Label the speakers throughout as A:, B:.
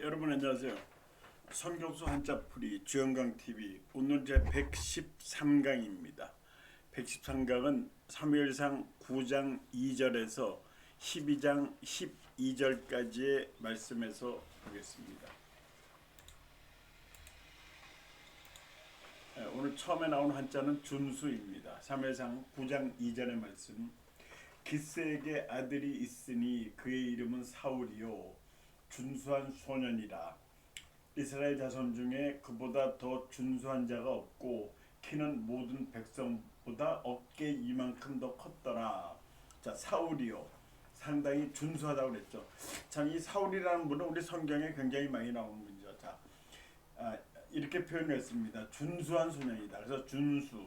A: 여러분 안녕하세요. 선교수 한자풀이 주영강TV 오늘 제 113강입니다. 113강은 사무엘상 9장 2절에서 12장 12절까지의 말씀에서 보겠습니다. 오늘 처음에 나온 한자는 준수입니다. 사무엘상 9장 2절의 말씀. 기스에게 아들이 있으니 그의 이름은 사울이요 준수한 소년이라. 이스라엘 자손 중에 그보다 더 준수한 자가 없고 키는 모든 백성보다 어깨 이만큼 더 컸더라. 자, 사울이요. 상당히 준수하다고 그랬죠. 참 이 사울이라는 분은 우리 성경에 굉장히 많이 나오는 분이죠. 자, 이렇게 표현했습니다. 준수한 소년이다. 그래서 준수.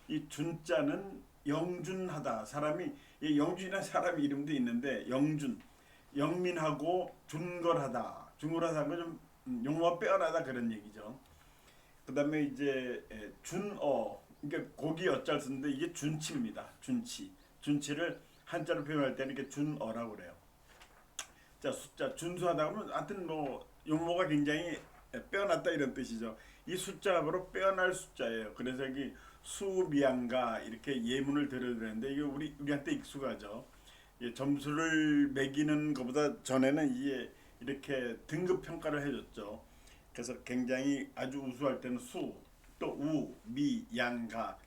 A: 이 준자는 영준하다. 사람이 이 영준이라는 사람 이름도 있는데 영준. 영민하고 준걸하다. 준걸하다는 건 좀 용어가 빼어나다 그런 얘기죠. 그 다음에 이제 준어, 그러니까 고기 어짤 쓰는데 이게 준치입니다. 준치. 준치를 한자로 표현할 때는 이렇게 준어라고 그래요. 자, 숫자 준수하다 그러면 하여튼 뭐 용어가 굉장히 빼어났다 이런 뜻이죠. 이 숫자가 바로 빼어날 숫자예요. 그래서 여기 수미양가 이렇게 예문을 들어드렸는데 이게 우리한테 익숙하죠. 점수를 매기는 것보다 전에는 이게 이렇게 등급 평가를 해줬죠. 그래서 굉장히 아주 우수할 때는 수, 또 우, 미, 양가.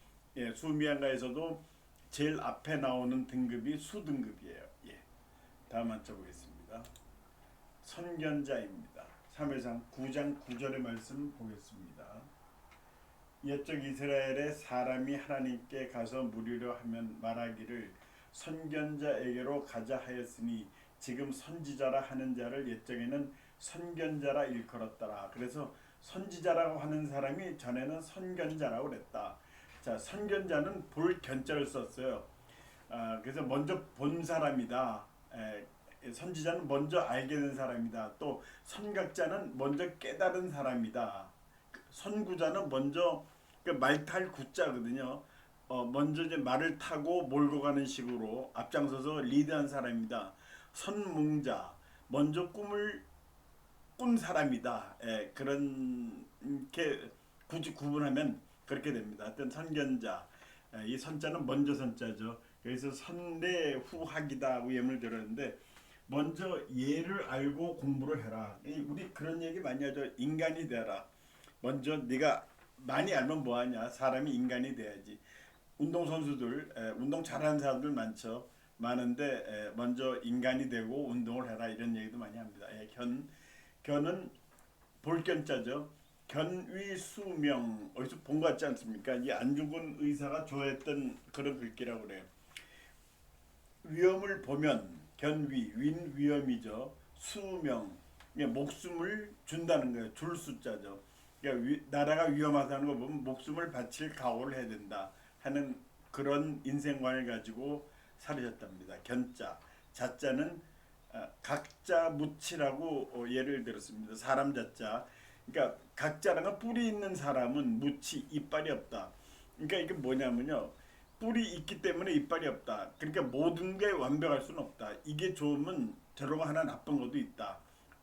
A: 수, 미, 양가에서도 제일 앞에 나오는 등급이 수 등급이에요. 다음 한자 보겠습니다. 선견자입니다. 사무엘상 9장 9절의 말씀 보겠습니다. 옛적 이스라엘의 사람이 하나님께 가서 물으려 하면 말하기를 선견자에게로 가자 하였으니 지금 선지자라 하는 자를 옛적에는 선견자라 일컬었더라. 그래서 선지자라고 하는 사람이 전에는 선견자라고 그랬다. 자, 선견자는 볼 견자를 썼어요. 그래서 먼저 본 사람이다. 선지자는 먼저 알게 된 사람이다. 또 선각자는 먼저 깨달은 사람이다. 선구자는 먼저 말탈 구자거든요. 먼저 이제 말을 타고 몰고 가는 식으로 앞장서서 리드한 사람이다. 선몽자, 먼저 꿈을 꾼 사람이다. 그렇게 굳이 구분하면 그렇게 됩니다. 하여튼 선견자, 이 선자는 먼저 선자죠. 그래서 선례후학이다 예문을 들었는데 먼저 예를 알고 공부를 해라. 우리 그런 얘기 많이 하죠. 인간이 되라. 먼저 네가 많이 알면 뭐하냐. 사람이 인간이 돼야지. 운동선수들, 운동 잘하는 사람들 많은데 먼저 인간이 되고 운동을 해라 이런 얘기도 많이 합니다. 견은 볼견자죠. 견위수명 어디서 본 것 같지 않습니까? 이 안중근 의사가 좋아했던 그런 글귀라고 그래요. 위험을 보면 견위, 윈 위험이죠. 수명, 목숨을 준다는 거예요. 줄 숫자죠. 그러니까 나라가 위험하다는 거 보면 목숨을 바칠 각오를 해야 된다 하는 그런 인생관을 가지고 살으셨답니다. 견자, 자자는 각자 무치라고 예를 들었습니다. 사람 자자. 그러니까 각자라는 건 뿌리 있는 사람은 무치, 이빨이 없다. 그러니까 이게 뭐냐면요. 뿔이 있기 때문에 이빨이 없다. 그러니까 모든 게 완벽할 수는 없다. 이게 좋으면 저러고 하나 나쁜 것도 있다.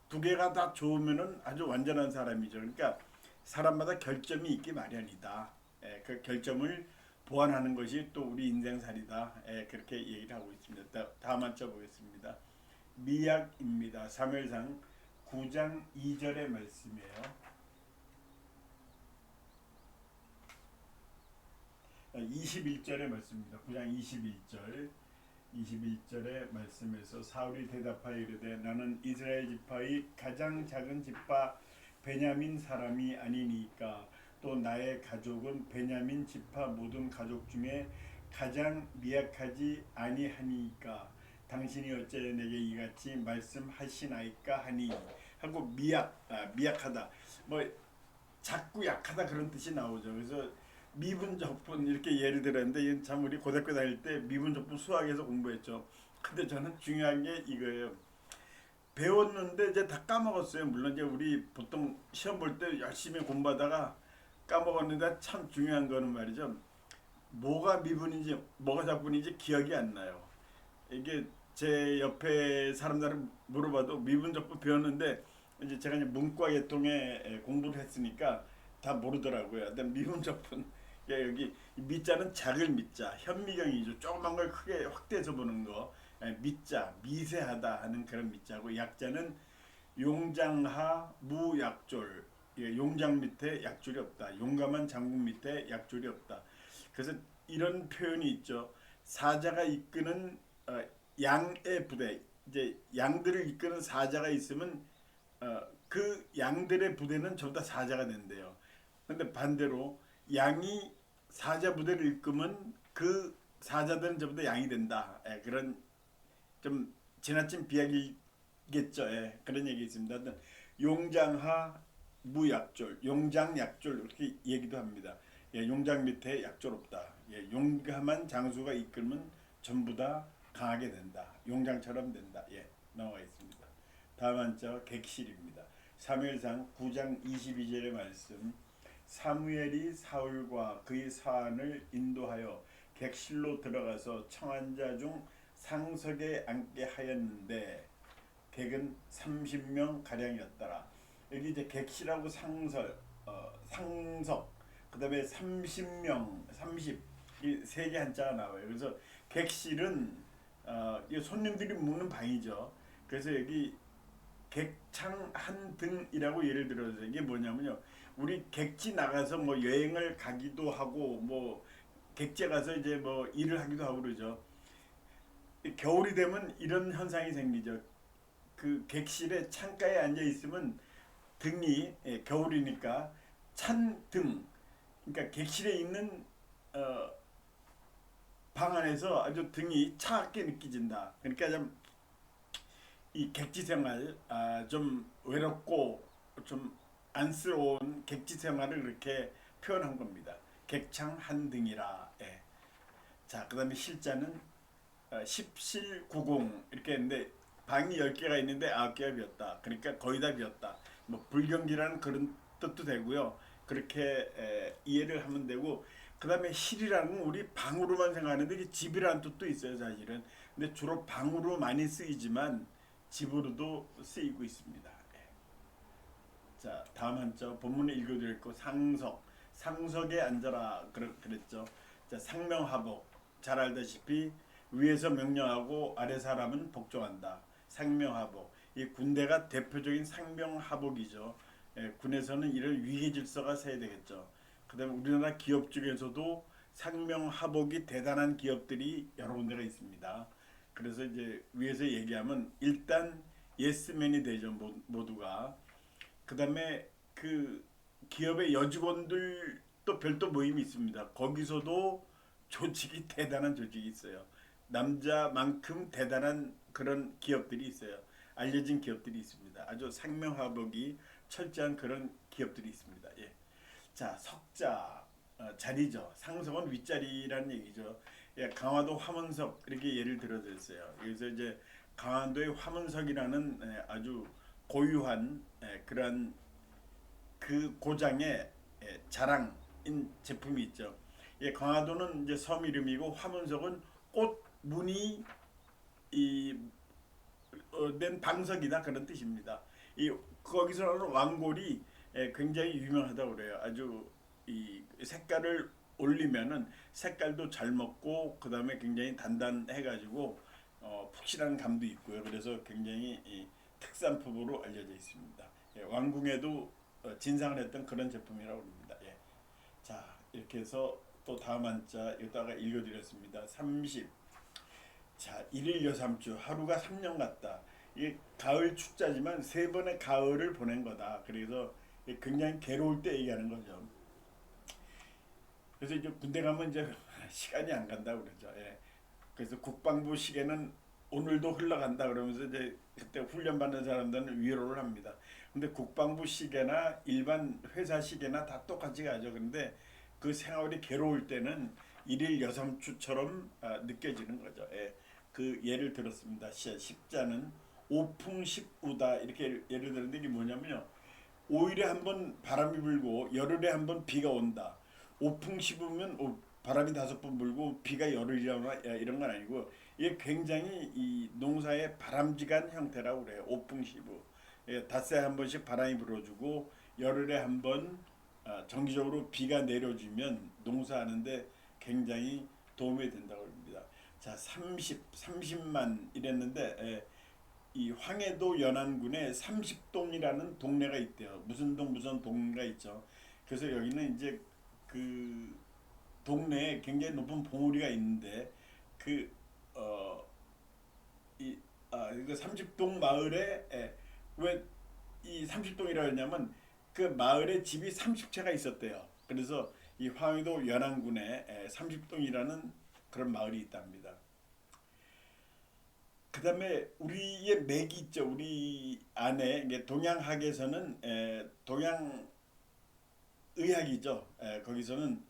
A: 두 개가 다 좋으면은 아주 완전한 사람이죠. 그러니까 사람마다 결점이 있기 마련이다. 그 결점을 보완하는 것이 또 우리 인생살이다. 그렇게 얘기를 하고 있습니다. 다음 한자 보겠습니다. 미약입니다. 사무엘상 9장 2절의 말씀이에요. 21절의 말씀입니다. 9장 21절의 말씀에서 사울이 대답하여 이르되 나는 이스라엘 지파의 가장 작은 지파 베냐민 사람이 아니니까 또 나의 가족은 베냐민 지파 모든 가족 중에 가장 미약하지 아니하니까 당신이 어찌 내게 이같이 말씀하시나이까 하니 하고 미약하다 뭐 작고 약하다 그런 뜻이 나오죠. 그래서 미분적분 이렇게 예를 들었는데 참 우리 고등학교 다닐 때 미분적분 수학에서 공부했죠. 근데 저는 중요한 게 이거예요. 배웠는데 이제 다 까먹었어요. 물론 이제 우리 보통 시험 볼 때 열심히 공부하다가 까먹었는데 참 중요한 거는 말이죠. 뭐가 미분인지 뭐가 작분인지 기억이 안 나요. 이게 제 옆에 사람들을 물어봐도 미분적분 배웠는데 이제 제가 이제 문과 계통에 공부를 했으니까 다 모르더라고요. 근데 미분 적분 여기 미자는 작을 미자, 현미경이죠. 조그만 걸 크게 확대해서 보는 거. 미자, 미세하다 하는 그런 미자고 약자는 용장하 무약졸. 용장 밑에 약졸이 없다. 용감한 장군 밑에 약졸이 없다. 그래서 이런 표현이 있죠. 사자가 이끄는 양의 부대, 이제 양들을 이끄는 사자가 있으면 그 양들의 부대는 전부 다 사자가 된대요. 근데 반대로 양이 사자 부대를 이끄면 그 사자들은 전부 다 양이 된다. 그런 좀 지나친 비약이겠죠. 그런 얘기 있습니다. 용장하 무약졸, 용장약졸 이렇게 얘기도 합니다. 용장 밑에 약졸 없다. 용감한 장수가 이끌면 전부 다 강하게 된다. 용장처럼 된다. 나와 있습니다. 다음 한자 객실입니다. 사무엘상 9장 22절의 말씀. 사무엘이 사울과 그의 사안을 인도하여 객실로 들어가서 청한 자 중 상석에 앉게 하였는데 객은 30명 가량이었더라. 여기 이제 객실하고 상석, 그다음에 30명, 30 이 세 개 한자가 나와요. 그래서 객실은 이 손님들이 묵는 방이죠. 그래서 여기 객창 한 등이라고 예를 들어서 이게 뭐냐면요. 우리 객지 나가서 뭐 여행을 가기도 하고 뭐 객지에 가서 이제 뭐 일을 하기도 하고 그러죠. 겨울이 되면 이런 현상이 생기죠. 그 객실에 창가에 앉아 있으면 등이 겨울이니까 찬 등, 그러니까 객실에 있는 어, 방 안에서 아주 등이 차갑게 느껴진다. 그러니까 좀 이 객지 생활 좀 외롭고 좀 안쓰러운 객지 생활을 이렇게 표현한 겁니다. 객창 한 등이라. 자, 그다음에 실자는 십실구공 이렇게 했는데 방이 10개가 있는데 9개가 비었다. 그러니까 거의 다 비었다. 뭐 불경기라는 그런 뜻도 되고요. 그렇게 이해를 하면 되고 그다음에 실이라는 건 우리 방으로만 생각하는데 이게 집이라는 뜻도 있어요, 사실은. 근데 주로 방으로 많이 쓰이지만 집으로도 쓰이고 있습니다. 자, 다음 한자 본문에 읽어드렸고 상석, 상석에 앉아라 그랬죠. 자, 상명하복 잘 알다시피 위에서 명령하고 아래 사람은 복종한다. 상명하복. 이 군대가 대표적인 상명하복이죠. 군에서는 이런 위계 질서가 세야 되겠죠. 그다음에 우리나라 기업 중에서도 상명하복이 대단한 기업들이 여러 군데가 있습니다. 그래서 이제 위에서 얘기하면 일단 예스맨이 되죠, 모두가. 그다음에 그 기업의 여직원들 또 별도 모임이 있습니다. 거기서도 조직이 대단한 조직이 있어요. 남자만큼 대단한 그런 기업들이 있어요. 알려진 기업들이 있습니다. 아주 상명하복이 철저한 그런 기업들이 있습니다. 자, 석자 자리죠. 상석은 윗자리라는 얘기죠. 강화도 화문석 이렇게 예를 들어드렸어요. 그래서 이제 강화도의 화문석이라는 아주 고유한 그런 그 고장의 자랑인 제품이 있죠. 강화도는 이제 섬 이름이고 화문석은 꽃 무늬 된 방석이다 그런 뜻입니다. 이 거기서 나오는 왕골이 굉장히 유명하다고 그래요. 아주 이 색깔을 올리면은 색깔도 잘 먹고 그다음에 굉장히 단단해가지고 푹신한 감도 있고요. 그래서 굉장히 특산품으로 알려져 있습니다. 왕궁에도 진상을 했던 그런 제품이라고 합니다. 자, 이렇게 해서 또 다음 한자 여기다가 읽어드렸습니다. 30. 자, 1일 여삼주 하루가 3년 같다. 이게 가을 축자지만 세 번의 가을을 보낸 거다. 그래서 굉장히 괴로울 때 얘기하는 거죠. 그래서 이제 군대 가면 이제 시간이 안 간다 그러죠. 그래서 국방부 시계는 오늘도 흘러간다 그러면서 이제 그때 훈련 받는 사람들은 위로를 합니다. 근데 국방부 시계나 일반 회사 시계나 다 똑같이 가죠. 근데 그 생활이 괴로울 때는 일일 여삼주처럼 느껴지는 거죠. 그 예를 들었습니다. 십자는 오풍십우다 이렇게 예를 들었는데 이게 뭐냐면요. 5일에 한 번 바람이 불고 열흘에 한 번 비가 온다. 오풍십우면 바람이 5번 불고 비가 열흘이나 이런 건 아니고 이게 굉장히 이 농사의 바람직한 형태라고 그래요. 오풍십우. 예, 닷새에 한 번씩 바람이 불어주고 열흘에 한 번 정기적으로 비가 내려주면 농사하는데 굉장히 도움이 된다고 합니다. 자, 30만 이랬는데 이 황해도 연안군에 30동이라는 동네가 있대요. 무슨 동 무슨 동네가 있죠. 그래서 여기는 이제 그 동네에 굉장히 높은 봉우리가 있는데 그 이거 30동 마을에 왜 이 30동이라고 했냐면 그 마을에 집이 30채가 있었대요. 그래서 이 황해도 연안군에 30동이라는 그런 마을이 있답니다. 그 다음에 우리의 맥이 있죠. 우리 안에 이게 동양학에서는 동양의학이죠. 거기서는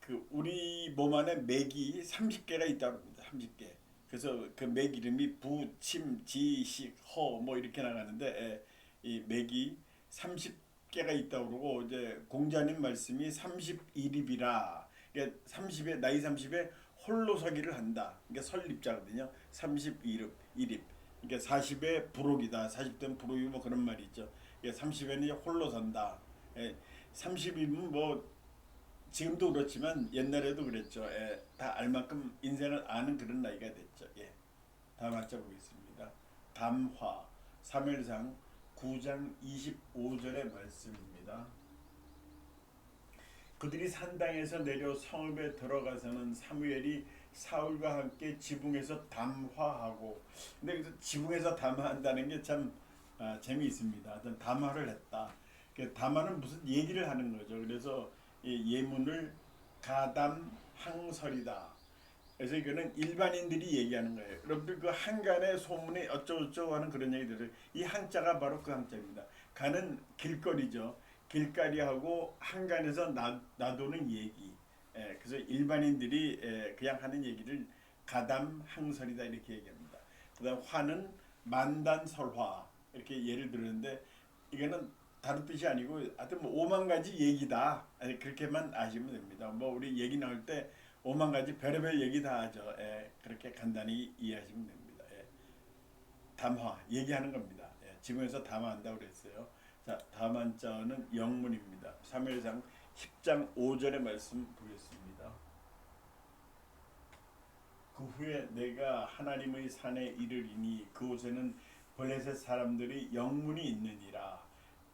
A: 그 우리 몸 안에 맥이 30개가 있다고 합니다. 30개. 그래서 그 맥 이름이 부, 침, 지, 식, 허 뭐 이렇게 나가는데 이 맥이 30개가 있다고 그러고 이제 공자님 말씀이 30일입이라. 그러니까 30에 나이 30에 홀로 서기를 한다. 그러니까 설립자거든요. 30일입. 일입. 그러니까 40에 부록이다. 40대는 부록이 뭐 그런 말이 있죠. 그러니까 30에는 홀로 선다. 30이면 뭐 지금도 그렇지만 옛날에도 그랬죠. 다 알만큼 인생을 아는 그런 나이가 됐죠. 다음 한자 보겠습니다. 담화 사무엘상 9장 25절의 말씀입니다. 그들이 산당에서 내려 성읍에 들어가서는 사무엘이 사울과 함께 지붕에서 담화하고 근데 그래서 지붕에서 담화한다는 게 참 재미있습니다. 담화를 했다. 담화는 무슨 얘기를 하는 거죠. 그래서 예문을 가담항설이다. 그래서 이거는 일반인들이 얘기하는 거예요. 여러분들 그 한간의 소문에 어쩌고저쩌고 하는 그런 얘기들을 이 한자가 바로 그 한자입니다. 가는 길거리죠. 길거리하고 한간에서 놔두는 얘기. 그래서 일반인들이 그냥 하는 얘기를 가담항설이다 이렇게 얘기합니다. 그다음 화는 만단설화 이렇게 예를 들었는데 이거는 다른 뜻이 아니고 하여튼 뭐 5만 가지 얘기다. 그렇게만 아시면 됩니다. 뭐 우리 얘기 나올 때 5만 가지 별의별 얘기 다 하죠. 그렇게 간단히 이해하시면 됩니다. 담화 얘기하는 겁니다. 지문에서 담화한다고 그랬어요. 자, 다음 한자는 영문입니다. 사무엘상 10장 5절의 말씀 보겠습니다. 그 후에 내가 하나님의 산에 이르리니 그곳에는 블레셋 사람들이 영문이 있느니라.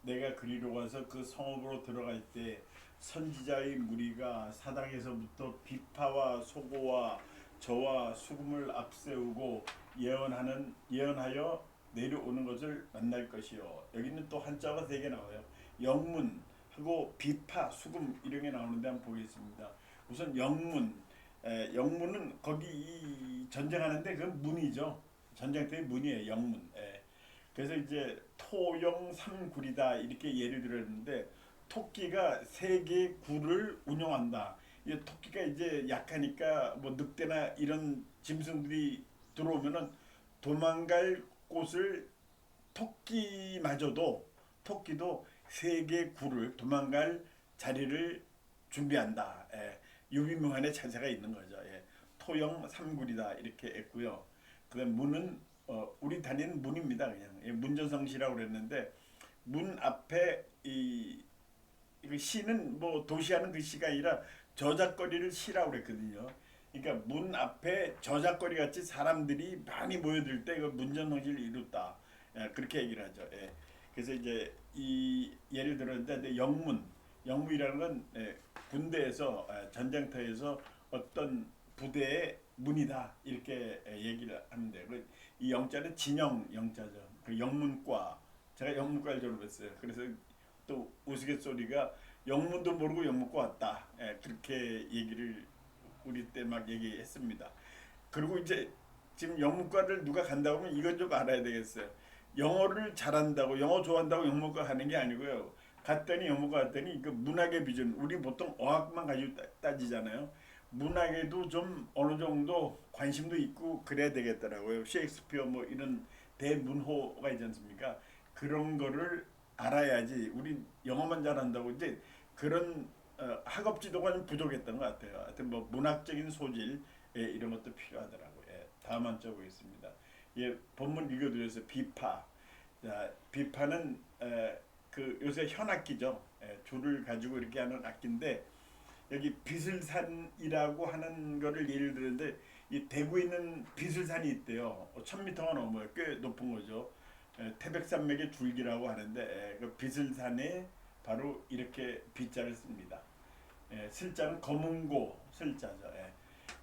A: 내가 그리로 가서 그 성읍으로 들어갈 때 선지자의 무리가 사당에서부터 비파와 소고와 저와 수금을 앞세우고 예언하여 내려오는 것을 만날 것이요. 여기는 또 한자가 3개 나와요. 영문하고 비파, 수금 이런 게 나오는데 한번 보겠습니다. 우선 영문은 거기 이 전쟁하는데 그 문이죠. 전쟁터의 문이에요. 영문. 그래서 이제 토영 삼굴이다 이렇게 예를 들었는데 토끼가 3개의 굴을 운영한다. 이 토끼가 이제 약하니까 뭐 늑대나 이런 짐승들이 들어오면은 도망갈 곳을 토끼도 3개의 굴을 도망갈 자리를 준비한다. 유비무환의 자세가 있는 거죠. 토영 삼굴이다 이렇게 했고요. 그다음 문은 우리 다니는 문입니다. 그냥 문전성시라고 그랬는데 문 앞에 이 시는 뭐 도시하는 그 시가 아니라 저작거리를 시라고 그랬거든요. 그러니까 문 앞에 저작거리 같이 사람들이 많이 모여들 때 그 문전성시를 이뤘다. 그렇게 얘기를 하죠. 그래서 이제 이 예를 들었는데 영문이라는 건 군대에서 전쟁터에서 어떤 부대의 문이다 이렇게 얘기를 하는데 이 영자는 진영 영자죠. 그 영문과 제가 영문과를 졸업했어요. 그래서 또 우스갯소리가 영문도 모르고 영문과 왔다. 그렇게 얘기를 우리 때 막 얘기했습니다. 그리고 이제 지금 영문과를 누가 간다고 하면 이건 좀 알아야 되겠어요. 영어를 잘한다고 영어 좋아한다고 영문과 가는 게 아니고요. 영문과 갔더니 그 문학의 비준 우리 보통 어학만 가지고 따지잖아요. 문학에도 좀 어느 정도 관심도 있고 그래야 되겠더라고요. 셰익스피어 뭐 이런 대문호가 있지 않습니까? 그런 거를 알아야지. 우리 영어만 잘한다고 이제 그런 학업 지도가 좀 부족했던 것 같아요. 하여튼 뭐 문학적인 소질 이런 것도 필요하더라고요. 다음 한자 보겠습니다. 본문 읽어드려서 비파 자, 비파는 그 요새 현악기죠. 줄을 가지고 이렇게 하는 악기인데 여기 비슬산이라고 하는 거를 예를 들는데 이 대구에 있는 비슬산이 있대요. 1000m가 넘어요. 꽤 높은 거죠. 태백산맥의 줄기라고 하는데 그 비슬산에 바로 이렇게 비자를 씁니다. 슬자는 검은고 슬자죠.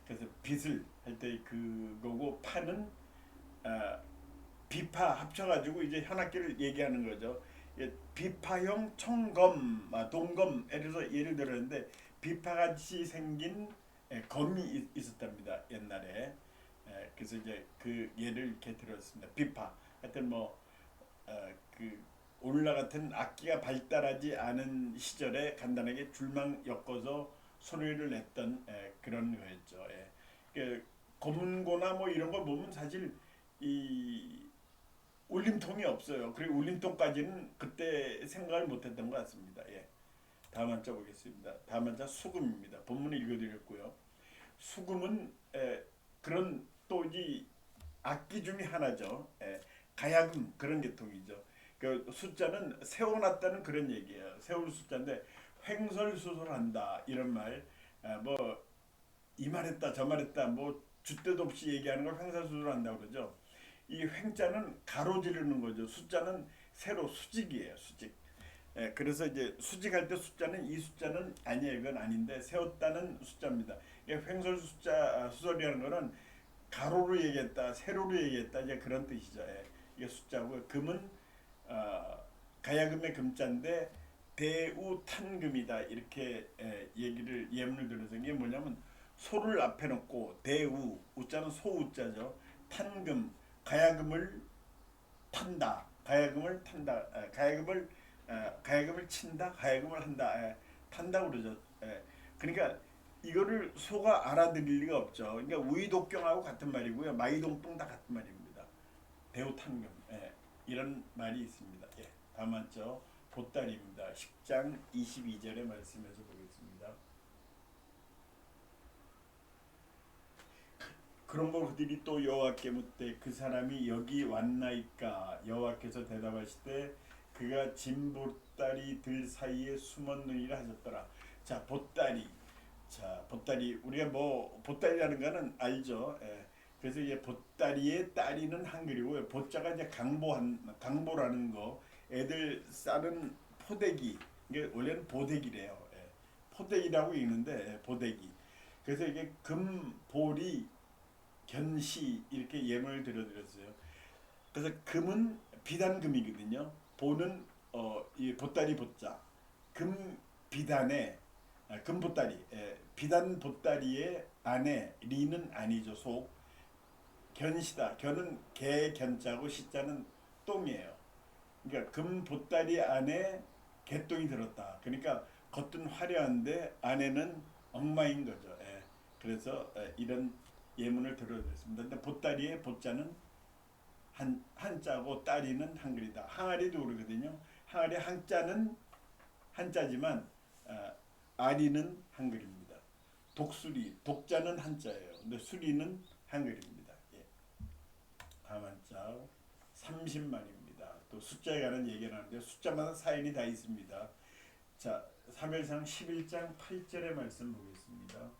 A: 그래서 빗을 할 때 그거고 파는 비파 합쳐가지고 이제 현악기를 얘기하는 거죠. 비파형 청검, 동검, 예를 들었는데 비파같이 생긴 검이 있었답니다 옛날에. 그래서 이제 그 예를 이렇게 들었습니다. 비파. 하여튼 그 오늘날 같은 악기가 발달하지 않은 시절에 간단하게 줄만 엮어서 소리를 냈던 그런 거였죠. 그 검은고나 뭐 이런 거 보면 사실 이 울림통이 없어요. 그리고 울림통까지는 그때 생각을 못했던 것 같습니다. 다음 한자 보겠습니다. 다음 한자 수금입니다. 본문을 읽어드렸고요. 수금은 그런 또 이 악기 중에 하나죠. 가야금 그런 계통이죠. 그 숫자는 세워놨다는 그런 얘기예요. 세울 숫자인데 횡설수설한다 이런 말, 이 말했다 저 말했다 뭐 줏대도 없이 얘기하는 걸 횡설수설한다고 그러죠. 이 횡자는 가로지르는 거죠. 숫자는 세로 수직이에요. 수직. 그래서 이제 수직할 때 숫자는 이 숫자는 아니에요. 이건 아닌데 세웠다는 숫자입니다. 횡설 숫자 수설이라는 거는 가로로 얘기했다, 세로로 얘기했다 이제 그런 뜻이죠. 이게 숫자고 금은 가야금의 금자인데 대우탄금이다 이렇게 얘기를 예문을 들어서 이게 뭐냐면 소를 앞에 놓고 대우 우자는 소우자죠. 탄금 가야금을 탄다. 가야금을 탄다. 가야금을 친다. 가야금을 한다. 탄다고 그러죠. 그러니까 이거를 소가 알아들을 리가 없죠. 그러니까 우이독경하고 같은 말이고요. 마이동풍 다 같은 말입니다. 대우탄금. 이런 말이 있습니다. 다음 한죠. 보따리입니다. 10장 22절의 말씀에서 보겠습니다. 그러므로 그들이 또 여호와께 묻되 그 사람이 여기 왔나이까. 여호와께서 대답하시되 그가 짐 보따리들 사이에 숨었느니라 하셨더라. 자, 보따리. 자, 보따리 우리가 뭐 보따리라는 거는 알죠. 그래서 이제 보따리의 따리는 한글이고요. 보자가 이제 강보라는 거. 애들 싸는 포대기. 이게 원래는 보대기래요. 포대기라고 읽는데 보대기. 그래서 이게 금보리 견시 이렇게 예문을 들어드렸어요. 그래서 금은 비단금이거든요. 보는 이 보따리 보자. 금 비단에 금 보따리 비단 보따리의 안에 리는 아니죠. 속 견시다. 견은 개 견자고 시자는 똥이에요. 그러니까 금 보따리 안에 개똥이 들었다. 그러니까 겉은 화려한데 안에는 엉망인 거죠. 그래서 이런 예문을 들어드렸습니다. 근데 보따리의 보자는 한자고 따리는 한글이다. 항아리도 그러거든요. 항아리 한자는 한자지만 아리는 한글입니다. 독수리 독자는 한자예요. 근데 수리는 한글입니다. 다음 한자 30만입니다. 또 숫자에 관한 얘기를 하는데 숫자마다 사인이 다 있습니다. 자, 사무엘상 11장 8절의 말씀 보겠습니다.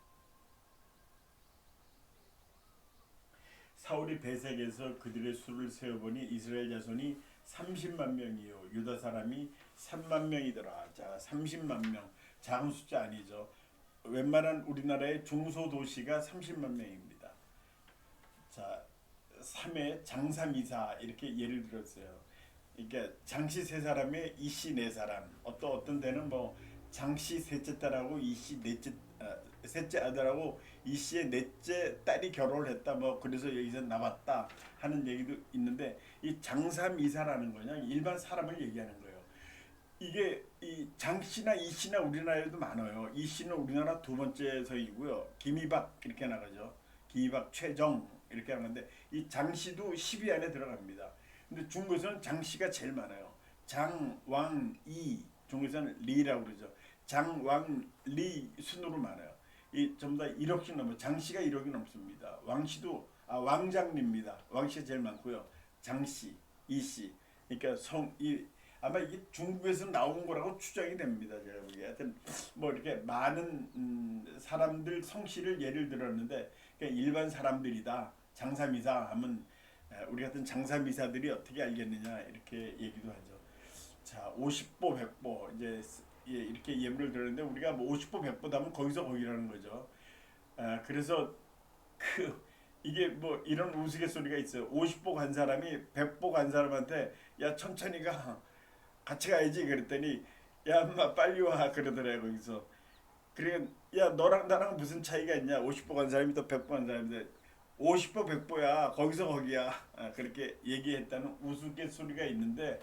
A: 사울이 베색에서 그들의 수를 세어보니 이스라엘 자손이 30만 명이요 유다 사람이 3만 명이더라. 자, 30만 명 작은 숫자 아니죠. 웬만한 우리나라의 중소도시가 30만 명입니다. 자, 3회 장삼이사 이렇게 예를 들었어요. 그러니까 장씨 세 사람에 이씨 네 사람. 어떤 데는 뭐 장씨 셋째 딸하고 이씨 셋째 아들하고 이씨의 넷째 딸이 결혼을 했다. 뭐 그래서 여기서 나왔다 하는 얘기도 있는데 이 장삼이사라는 거냐 일반 사람을 얘기하는 거예요. 이게 이 장씨나 이씨나 우리나라에도 많아요. 이씨는 우리나라 두 번째 서이고요. 김이박 이렇게 나가죠. 김이박 최정 이렇게 하는데 이 장씨도 10위 안에 들어갑니다. 근데 중국에서는 장씨가 제일 많아요. 장, 왕, 이 중국에서는 리라고 그러죠. 장, 왕, 리 순으로 많아요. 이 전부 다 1억씩 넘어요. 장씨가 1억이 넘습니다. 왕씨도 왕장리입니다. 왕씨가 제일 많고요. 장씨, 이씨, 그러니까 아마 이게 중국에서 나온 거라고 추정이 됩니다. 제가 보기에 하여튼 뭐 이렇게 많은 사람들 성씨를 예를 들었는데 그냥 일반 사람들이다. 장사미사 하면 우리 같은 장사미사들이 어떻게 알겠느냐 이렇게 얘기도 하죠. 자, 50보 100보 이제 이렇게 예문을 들었는데 우리가 뭐 50보 100보 하면 거기서 거기라는 거죠. 그래서 그 이게 뭐 이런 우스갯소리가 있어요. 50보 간 사람이 100보 간 사람한테 야 천천히 가 같이 가야지 그랬더니 야 엄마 빨리 와 그러더래요 거기서. 그래 야 너랑 나랑 무슨 차이가 있냐 50보 간 사람이 또 100보 간 사람인데 50보 100보야 거기서 거기야 그렇게 얘기했다는 우스갯소리가 있는데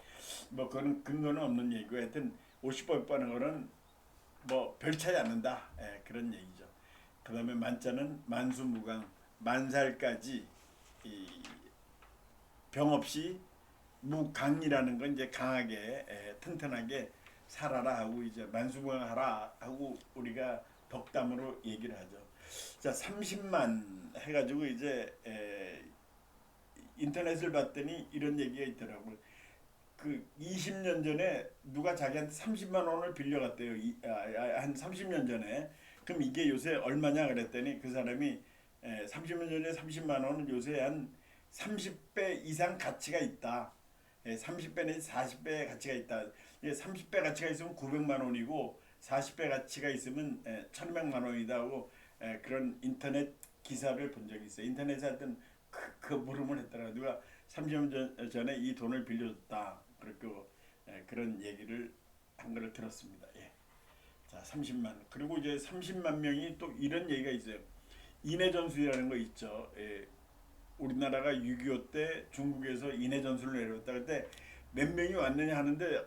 A: 뭐 그거는 근거는 없는 얘기고 하여튼 50보 100보 하는 거는 뭐 별 차이 안 난다 그런 얘기죠. 그 다음에 만자는 만수무강 만살까지 이 병 없이 무강이라는 건 이제 강하게 튼튼하게 살아라 하고 이제 만수무강하라 하고 우리가 덕담으로 얘기를 하죠. 자 30만 해가지고 이제 인터넷을 봤더니 이런 얘기가 있더라고요. 그 20년 전에 누가 자기한테 30만 원을 빌려갔대요. 한 30년 전에. 그럼 이게 요새 얼마냐 그랬더니 그 사람이 30년 전에 30만 원은 요새 한 30배 이상 가치가 있다. 30배 내지 40배의 가치가 있다. 30배 가치가 있으면 900만 원이고 40배 가치가 있으면 1,100만 원이다 하고 그런 인터넷 기사를 본 적이 있어요. 인터넷에 하여튼 그 물음을 했더라. 누가 30년 전에 이 돈을 빌려줬다. 그리고 그런 얘기를 한 거를 들었습니다. 예. 자 30만 그리고 이제 30만 명이 또 이런 얘기가 있어요. 인해전술이라는 거 있죠. 예. 우리나라가 6.25 때 중국에서 인해전술을 내려왔다. 그때 몇 명이 왔느냐 하는데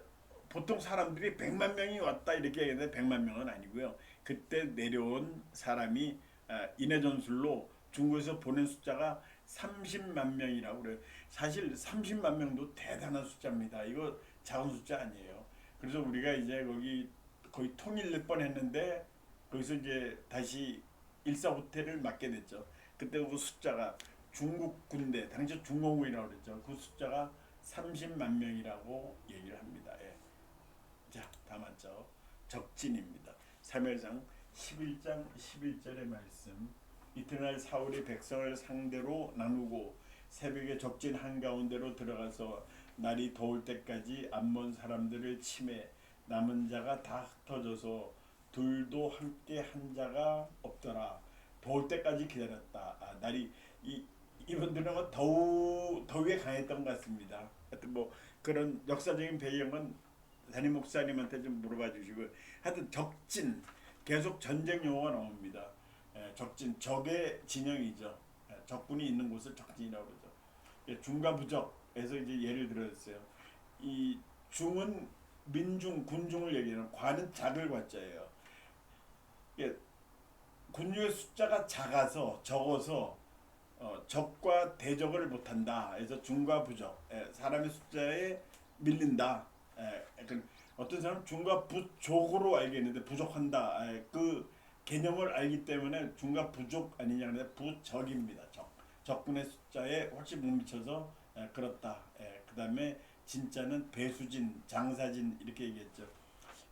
A: 보통 사람들이 100만 명이 왔다 이렇게 얘기하는데 100만 명은 아니고요. 그때 내려온 사람이 인해전술로 중국에서 보낸 숫자가 30만 명이라고 그래요. 사실 30만 명도 대단한 숫자입니다. 이거 작은 숫자 아니에요. 그래서 우리가 이제 거의 통일될 뻔했는데 거기서 이제 다시 일사 후퇴를 맞게 됐죠. 그때 그 숫자가 중국 군대 당시 중공군이라고 그랬죠. 그 숫자가 30만 명이라고 얘기를 합니다. 예. 자, 다 맞죠? 적진입니다. 사무엘상 11장 11절의 말씀. 이튿날 사울이 백성을 상대로 나누고 새벽에 적진 한가운데로 들어가서 날이 더울 때까지 암몬 사람들을 치매 남은 자가 다 흩어져서 둘도 함께 한 자가 없더라. 더울 때까지 기다렸다. 날이 이분들은 뭐 더위에 강했던 것 같습니다. 하여튼 뭐 그런 역사적인 배경은 담임 목사님한테 좀 물어봐 주시고 하여튼 적진 계속 전쟁 용어가 나옵니다. 적진 적의 진영이죠. 적군이 있는 곳을 적진이라고 그러죠. 중과 부적에서 이제 예를 들었어요. 이 중은 민중 군중을 얘기하는 관은 작을 관자예요. 군중의 숫자가 적어서 적과 대적을 못한다. 그래서 중과 부적 사람의 숫자에 밀린다. 어떤 사람은 중과 부족으로 알겠는데 부족한다. 그 개념을 알기 때문에 중과 부족 아니냐 하는데 부적입니다. 적군의 숫자에 훨씬 못 미쳐서 그렇다. 그 다음에 진짜는 배수진, 장사진 이렇게 얘기했죠.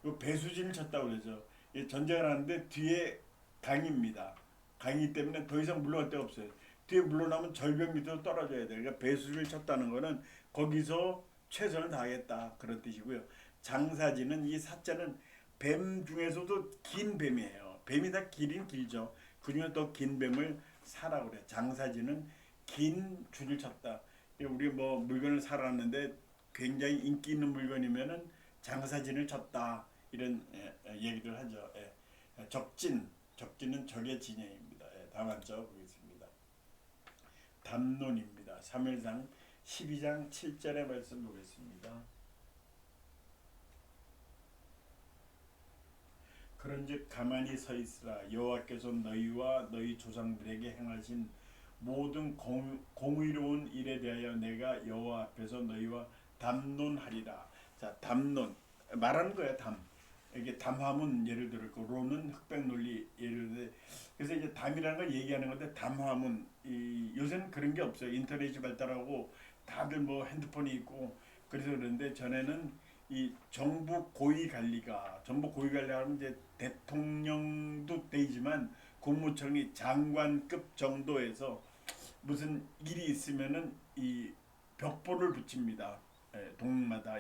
A: 그 배수진을 쳤다고 그러죠. 전쟁을 하는데 뒤에 강입니다. 강이기 때문에 더 이상 물러갈 데가 없어요. 뒤에 물러나면 절벽 밑으로 떨어져야 돼요. 그러니까 배수를 쳤다는 거는 거기서 최선을 다하겠다 그런 뜻이고요. 장사진은 이 사자는 뱀 중에서도 긴 뱀이에요. 뱀이 다 길긴 길죠. 그중에 더 긴 뱀을 사라고 그래요. 장사진은 긴 줄을 쳤다. 우리 뭐 물건을 사놨는데 굉장히 인기 있는 물건이면은 장사진을 쳤다 이런 얘기를 하죠. 적진은 적의 진영입니다. 다음 한자 보겠습니다. 담론입니다. 사무엘상 12장 7절의 말씀 보겠습니다. 그런즉 가만히 서 있으라. 여호와께서 너희와 너희 조상들에게 행하신 모든 공의로운 일에 대하여 내가 여호와 앞에서 너희와 담론하리라. 자, 담론 말하는 거야. 이게 담화문 예를 들고 로는 흑백 논리 예를 들어. 그래서 이제 담이라는 걸 얘기하는 건데 담화문 요새는 그런 게 없어요. 인터넷이 발달하고 다들 뭐 핸드폰이 있고 그래서 그런데 전에는 이 정부 고위 관리가 정부 고위 관리하면 이제 대통령도 되지만 국무총리 장관급 정도에서 무슨 일이 있으면은 이 벽보를 붙입니다. 동마다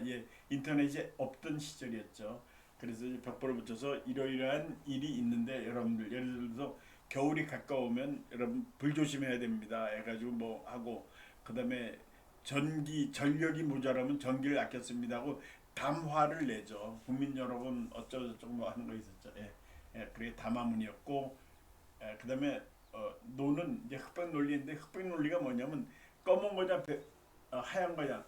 A: 인터넷이 없던 시절이었죠. 그래서 이제 벽보를 붙여서 이러이러한 일이 있는데 여러분들 예를 들어서 겨울이 가까우면 여러분 불 조심해야 됩니다. 해가지고 뭐 하고 그다음에 전력이 모자라면 전기를 아꼈습니다 하고 담화를 내죠. 국민 여러분 어쩌고저쩌고 뭐 하는 거 있었죠. 그게 담화문이었고 그다음에 노는 이제 흑백 논리인데 흑백 논리가 뭐냐면 검은 거냐 하얀 거냐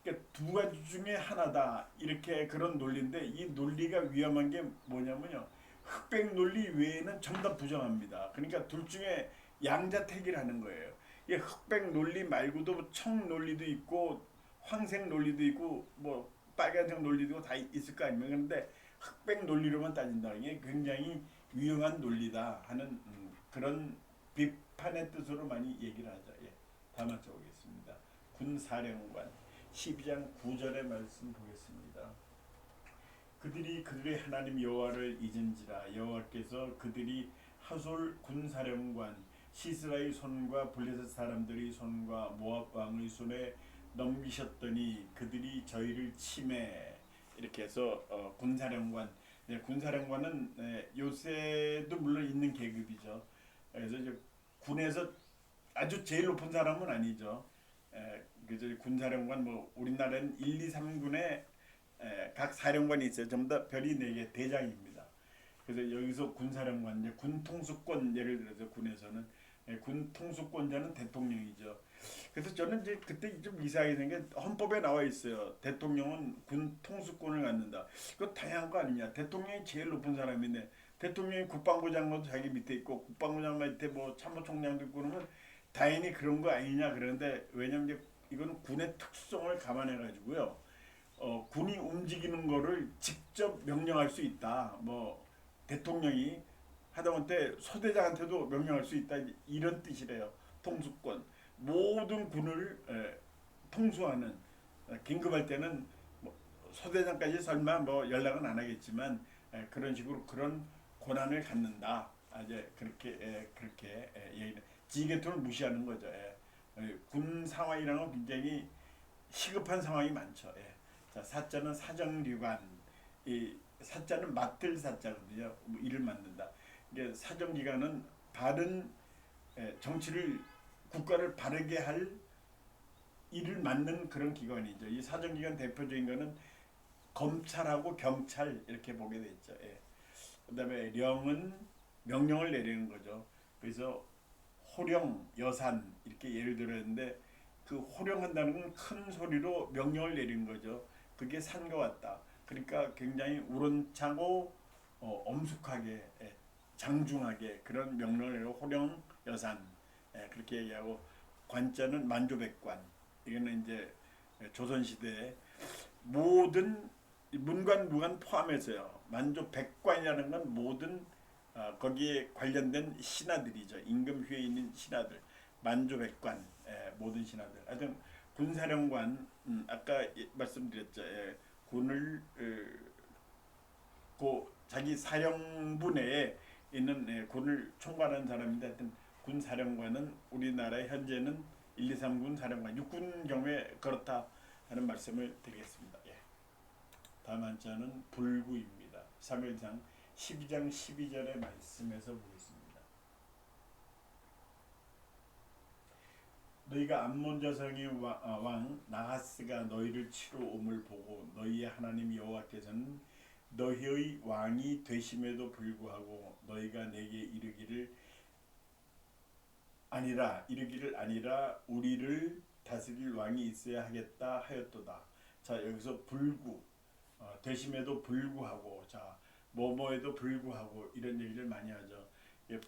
A: 그러니까 두 가지 중에 하나다 이렇게 그런 논리인데 이 논리가 위험한 게 뭐냐면요 흑백 논리 외에는 전부 다 부정합니다. 그러니까 둘 중에 양자택일 하는 거예요. 이 흑백 논리 말고도 청 논리도 있고 황색 논리도 있고 뭐 빨간색 논리도 다 있을 거 아닙니까? 그런데 흑백 논리로만 따진다. 이게 굉장히 위험한 논리다 하는 그런 비판의 뜻으로 많이 얘기를 하죠. 다음 한번 보겠습니다. 군사령관 12장 9절의 말씀 보겠습니다. 그들이 그들의 하나님 여호와를 잊은지라 여호와께서 그들이 하솔 군사령관 시스라의 손과 블레셋 사람들의 손과 모압 왕의 손에 넘기셨더니 그들이 저희를 침해 이렇게 해서 군사령관 군사령관은 요새도 물론 있는 계급이죠. 그래서 이제 군에서 아주 제일 높은 사람은 아니죠. 그래서 군사령관 뭐 우리나라는 1, 2, 3군에 각 사령관이 있어요. 전부 다 별이 4개 대장입니다. 그래서 여기서 군사령관 이제 군 통수권 예를 들어서 군에서는 군 통수권자는 대통령이죠. 그래서 저는 이제 그때 좀 이상하게 생긴 헌법에 나와 있어요. 대통령은 군 통수권을 갖는다. 그거 당연한 거 아니냐? 대통령이 제일 높은 사람인데 대통령이 국방부 장관도 자기 밑에 있고 국방부 장관 밑에 뭐 참모총장도 있고 그러면 당연히 그런 거 아니냐 그러는데 왜냐면 이제 이건 군의 특성을 감안해 가지고요. 군이 움직이는 거를 직접 명령할 수 있다. 뭐 대통령이 하다못해 소대장한테도 명령할 수 있다. 이런 뜻이래요. 통수권. 모든 군을 통수하는 긴급할 때는 뭐 소대장까지 설마 뭐 연락은 안 하겠지만 그런 식으로 그런 권한을 갖는다. 이제 그렇게 지휘계통을 무시하는 거죠. 군 상황이라는 건 굉장히 시급한 상황이 많죠. 자, 사자는 사정기관, 이 사자는 맡을 사자거든요. 뭐 일을 맡는다. 이게 사정기관은 바른 정치를 국가를 바르게 할 일을 맡는 그런 기관이죠. 이 사정기관 대표적인 거는 검찰하고 경찰 이렇게 보게 돼 있죠. 그다음에 령은 명령을 내리는 거죠. 그래서 호령, 여산 이렇게 예를 들었는데 그 호령한다는 건 큰 소리로 명령을 내리는 거죠. 그게 산과 같다. 그러니까 굉장히 우렁차고 엄숙하게 장중하게 그런 명령을 내리고 호령, 여산 그렇게 얘기하고 관자는 만조백관 이거는 이제 조선시대에 모든 문관 무관 포함해서요. 만조백관이라는 건 모든 거기에 관련된 신하들이죠. 임금 후에 있는 신하들, 만조백관 모든 신하들. 하여튼 군사령관 아까 말씀드렸죠. 군을 자기 사령부 내에 있는 군을 총괄하는 사람인데 하여튼 군사령관은 우리나라의 현재는 1, 2, 3군 사령관, 육군 경우에 그렇다 하는 말씀을 드리겠습니다. 다음 한자는 불구입니다. 사무엘상 12장 12절의 말씀에서 보겠습니다. 너희가 암몬 자성의 왕 나하스가 너희를 치러 옴을 보고 너희의 하나님 여호와께서는 너희의 왕이 되심에도 불구하고 너희가 내게 이르기를 아니라 우리를 다스릴 왕이 있어야 하겠다 하였도다. 자 여기서 불구 되심에도 불구하고 자 뭐뭐에도 불구하고 이런 얘기를 많이 하죠.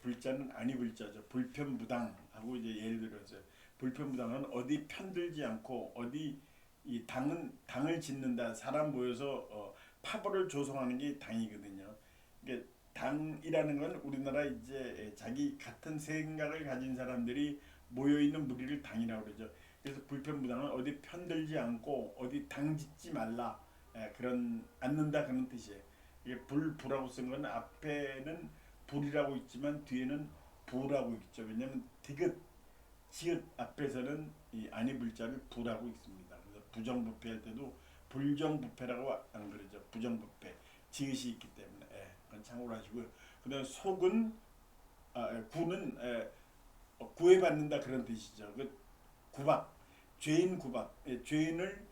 A: 불자는 아니 불자죠. 불편부당하고 이제 예를 들어서 불편부당은 어디 편들지 않고 어디 이 당을 짓는다. 사람 모여서 파벌을 조성하는 게 당이거든요. 이게 당이라는 건 우리나라 이제 자기 같은 생각을 가진 사람들이 모여 있는 무리를 당이라고 그러죠. 그래서 불편부당은 어디 편들지 않고 어디 당짓지 말라. 그런 않는다 그런 뜻이에요. 이게 불부라고 쓴 건 앞에는 불이라고 있지만 뒤에는 부라고 있죠. 왜냐하면 디귿, 지읒 앞에서는 이 아니 불자를 부라고 있습니다. 그래서 부정부패할 때도 불정부패라고 안 그러죠. 부정부패 지읒이 있기 때문에 그건 참고로 하시고요. 그다음 속은 구는 구애받는다 그런 뜻이죠. 그 구박, 죄인 구박, 죄인을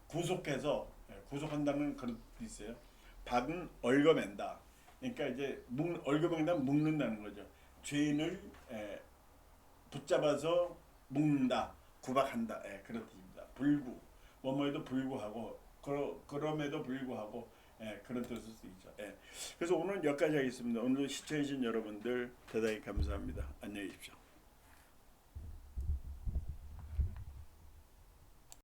A: 구속해서 구속한다는 그런 뜻이 있어요. 박은 얽어맨다. 그러니까 이제 얽어맨다 묶는다는 거죠. 죄인을 붙잡아서 묶는다, 구박한다. 그런 뜻입니다. 불구, 뭐뭐에도 불구하고 그럼에도 불구하고 그런 뜻을 쓰이죠. 그래서 오늘 여기까지 하겠습니다. 오늘 시청해주신 여러분들 대단히 감사합니다. 안녕히 계십시오.